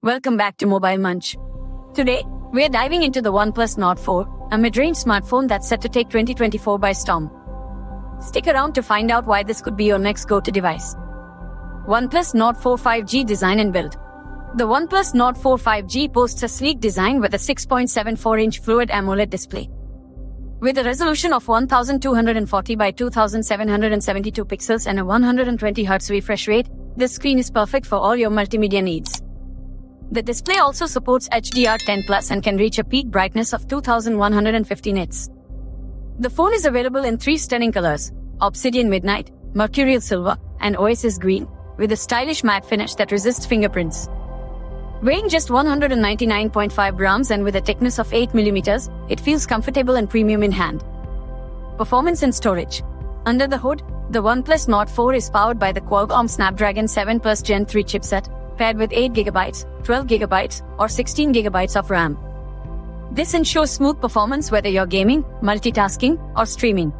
Welcome back to Mobile Munch. Today, we're diving into the OnePlus Nord 4, a mid-range smartphone that's set to take 2024 by storm. Stick around to find out why this could be your next go-to device. OnePlus Nord 4 5G design and build. The OnePlus Nord 4 5G boasts a sleek design with a 6.74-inch Fluid AMOLED display. With a resolution of 1240 by 2772 pixels and a 120Hz refresh rate, this screen is perfect for all your multimedia needs. The display also supports HDR10+ and can reach a peak brightness of 2150 nits. The phone is available in 3 stunning colors: Obsidian Midnight, Mercurial Silver, and Oasis Green, with a stylish matte finish that resists fingerprints. Weighing just 199.5 grams and with a thickness of 8 mm, it feels comfortable and premium in hand. Performance and storage. Under the hood, the OnePlus Nord 4 is powered by the Qualcomm Snapdragon 7 Plus Gen 3 chipset, paired with 8GB, 12GB, or 16GB of RAM. This ensures smooth performance whether you're gaming, multitasking, or streaming.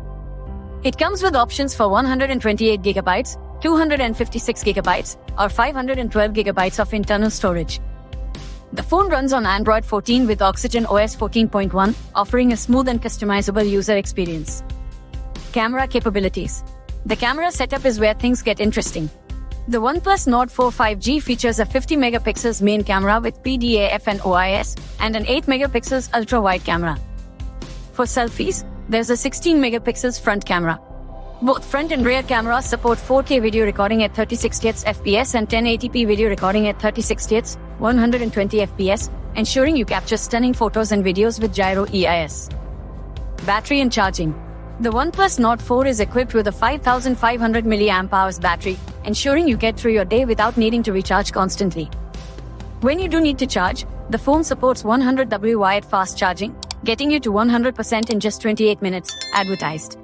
It comes with options for 128GB, 256GB, or 512GB of internal storage. The phone runs on Android 14 with Oxygen OS 14.1, offering a smooth and customizable user experience. Camera capabilities. The camera setup is where things get interesting. The OnePlus Nord 4 5G features a 50 megapixels main camera with PDAF and OIS, and an 8 megapixels ultra-wide camera. For selfies, there's a 16 megapixels front camera. Both front and rear cameras support 4K video recording at 3060 fps and 1080p video recording at 3060 120 fps, ensuring you capture stunning photos and videos with gyro EIS. Battery and charging. The OnePlus Nord 4 is equipped with a 5500 mAh battery, ensuring you get through your day without needing to recharge constantly. When you do need to charge, the phone supports 100W wired fast charging, getting you to 100% in just 28 minutes, advertised.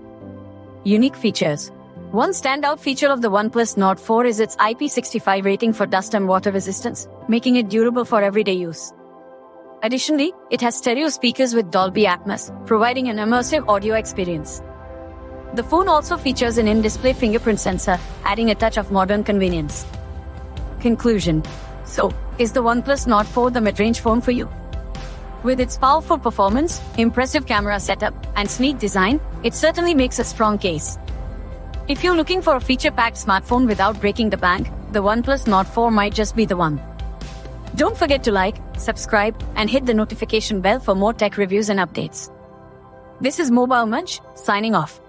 Unique features. One standout feature of the OnePlus Nord 4 is its IP65 rating for dust and water resistance, making it durable for everyday use. Additionally, it has stereo speakers with Dolby Atmos, providing an immersive audio experience. The phone also features an in-display fingerprint sensor, adding a touch of modern convenience. Conclusion. So, is the OnePlus Nord 4 the mid-range phone for you? With its powerful performance, impressive camera setup, and sleek design, it certainly makes a strong case. If you're looking for a feature-packed smartphone without breaking the bank, the OnePlus Nord 4 might just be the one. Don't forget to like, subscribe, and hit the notification bell for more tech reviews and updates. This is Mobile Munch, signing off.